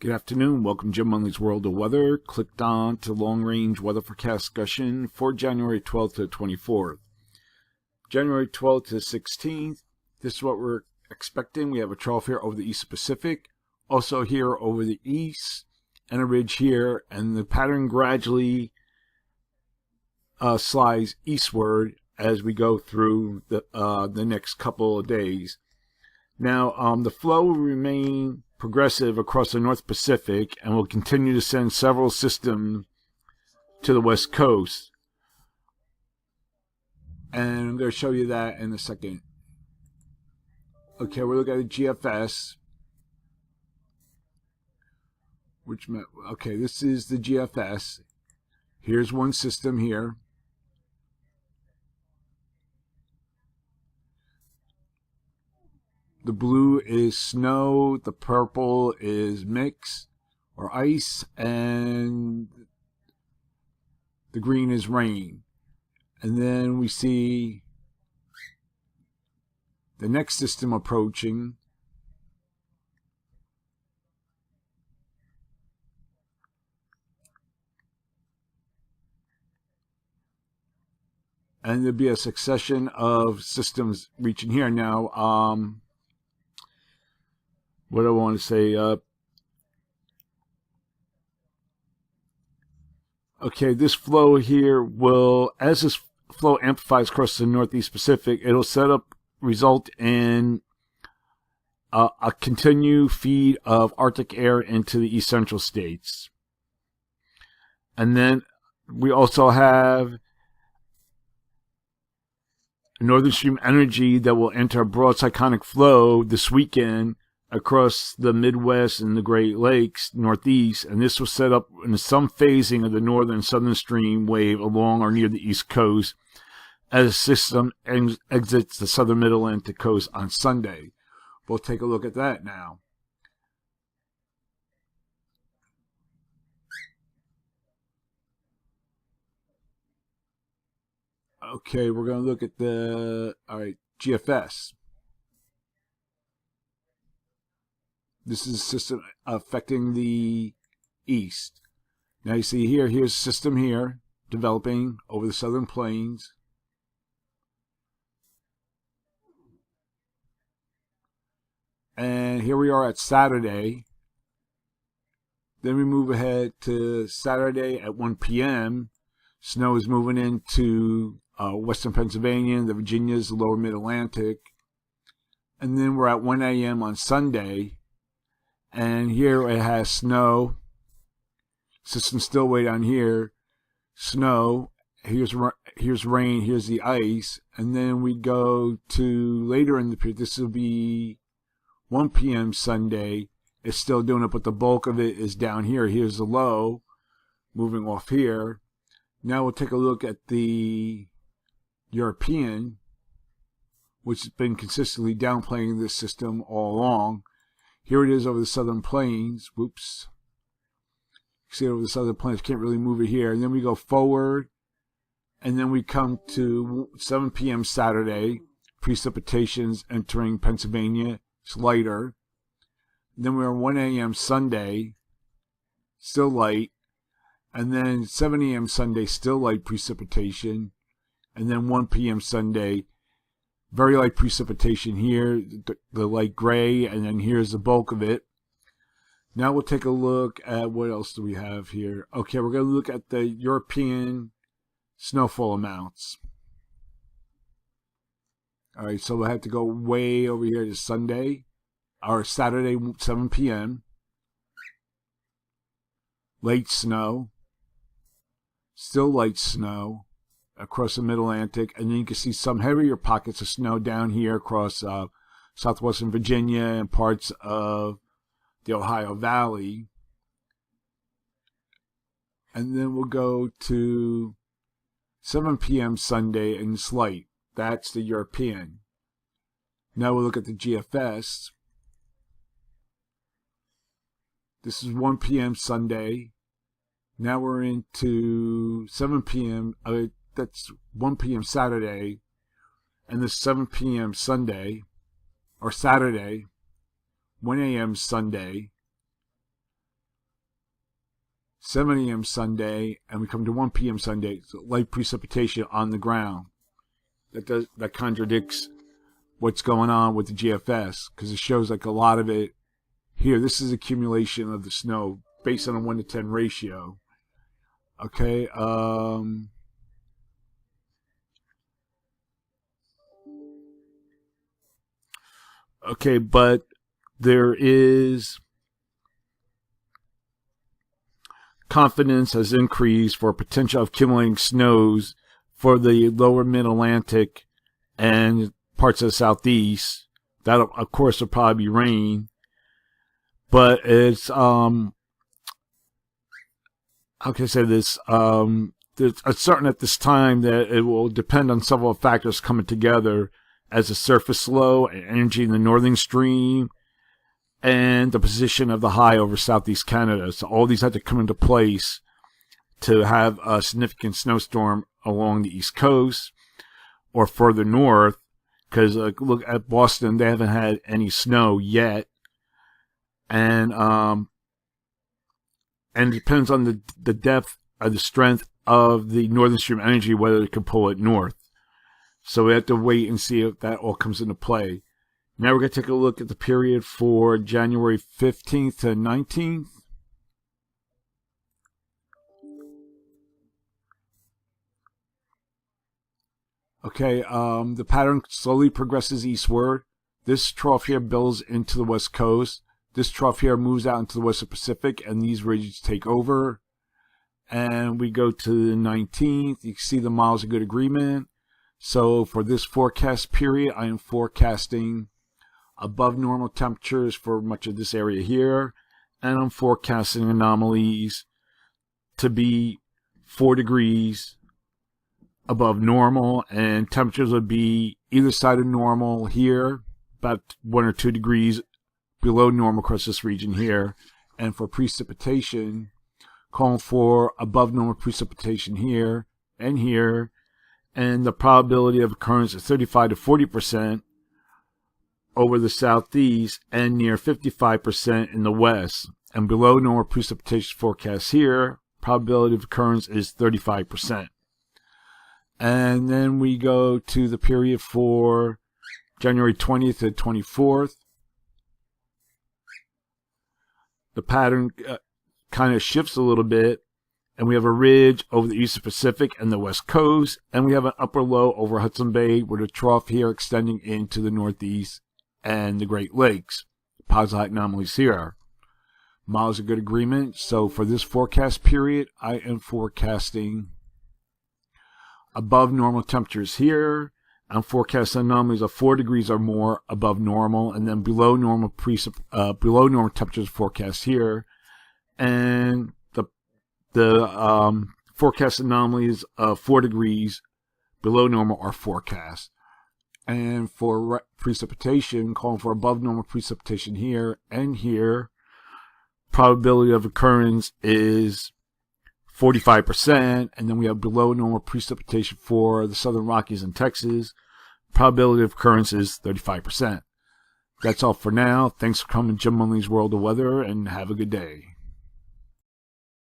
Good afternoon. Welcome to Jim Munley's World of Weather. Clicked on to long-range weather forecast discussion for January 12th to 24th. January 12th to 16th, this is what we're expecting. We have a trough here over the East Pacific, also here over the east, and a ridge here, and the pattern gradually slides eastward as we go through the next couple of days. Now, the flow will remain progressive across the North Pacific and will continue to send several systems to the West Coast. And I'm going to show you that in a second. Okay, we're looking at the GFS. Okay, this is the GFS. Here's one system here. The blue is snow, the purple is mix or ice, and the green is rain. And then we see the next system approaching. And there'll be a succession of systems reaching here now. What do I want to say? Okay, this flow here will, as this flow amplifies across the Northeast Pacific, it'll result in a continued feed of Arctic air into the East Central states. And then we also have northern stream energy that will enter a broad cyclonic flow this weekend across the Midwest and the Great Lakes, Northeast, and this will set up in some phasing of the northern and southern stream wave along or near the East Coast as the system exits the southern middle Atlantic coast on Sunday. We'll take a look at that now. Okay, we're going to look at the GFS. This is a system affecting the east. Now you see here's a system here developing over the southern plains. And here we are at Saturday. Then we move ahead to Saturday at 1 p.m. Snow is moving into western Pennsylvania, the Virginias, the lower mid-Atlantic. And then we're at 1 a.m. on Sunday. And here it has snow. System still way down here. Snow. Here's rain. Here's the ice. And then we go to later in the period. This will be 1 p.m. Sunday. It's still doing it, but the bulk of it is down here. Here's the low. Moving off here. Now we'll take a look at the European, which has been consistently downplaying this system all along. Here it is over the southern plains. Whoops. You see it over the southern plains. Can't really move it here. And then we go forward. And then we come to 7 p.m. Saturday. Precipitations entering Pennsylvania. It's lighter. Then we're 1 a.m. Sunday. Still light. And then 7 a.m. Sunday. Still light precipitation. And then 1 p.m. Sunday. Very light precipitation here, the light gray, and then here's the bulk of it. Now we'll take a look at what else do we have here. Okay, we're going to look at the European snowfall amounts. All right, so we'll have to go way over here to Sunday, or Saturday, 7 p.m. Late snow. Still light snow across the Mid-Atlantic, and then you can see some heavier pockets of snow down here across southwestern Virginia and parts of the Ohio Valley. And then we'll go to 7 p.m. Sunday, and it's light. That's the European. Now we'll look at the GFS. This is 1 p.m. Sunday. Now we're into 7 p.m. That's 1 p.m. Saturday, and this 7 p.m. Sunday, or Saturday, 1 a.m. Sunday, 7 a.m. Sunday, and we come to 1 p.m. Sunday, so light precipitation on the ground. That contradicts what's going on with the GFS, because it shows like a lot of it here. This is accumulation of the snow based on a 1 to 10 ratio. Okay, okay, but there is confidence has increased for potential accumulating snows for the lower mid-Atlantic and parts of the southeast. That, of course, will probably be rain, but it's how can I say this? It's certain at this time that it will depend on several factors coming together, as the surface low and energy in the northern stream and the position of the high over southeast Canada. So all these had to come into place to have a significant snowstorm along the east coast or further north, because look at Boston, they haven't had any snow yet, and it depends on the depth or the strength of the northern stream energy, whether it can pull it north. So we have to wait and see if that all comes into play. Now we're going to take a look at the period for January 15th to 19th. Okay, the pattern slowly progresses eastward. This trough here builds into the west coast. This trough here moves out into the western Pacific, and these ridges take over. And we go to the 19th. You can see the miles of good agreement. So for this forecast period, I am forecasting above normal temperatures for much of this area here, and I'm forecasting anomalies to be 4 degrees above normal, and temperatures would be either side of normal here, about 1 or 2 degrees below normal across this region here. And for precipitation, calling for above normal precipitation here and here, and the probability of occurrence is 35 to 40% over the southeast and near 55% in the west. And below normal precipitation forecast here, probability of occurrence is 35%. And then we go to the period for January 20th to 24th. The pattern kind of shifts a little bit, and we have a ridge over the eastern Pacific and the west coast, and we have an upper low over Hudson Bay with a trough here extending into the northeast and the Great Lakes. Positive anomalies here. Miles of good agreement. So for this forecast period, I am forecasting above normal temperatures here. I'm forecasting anomalies of 4 degrees or more above normal, and then below normal temperatures forecast here, and the forecast anomalies of 4 degrees below normal are forecast. And for precipitation, calling for above normal precipitation here and here, probability of occurrence is 45%, and then we have below normal precipitation for the Southern Rockies and Texas. Probability of occurrence is 35%. That's all for now. Thanks for coming to Jim Munley's World of Weather, and have a good day.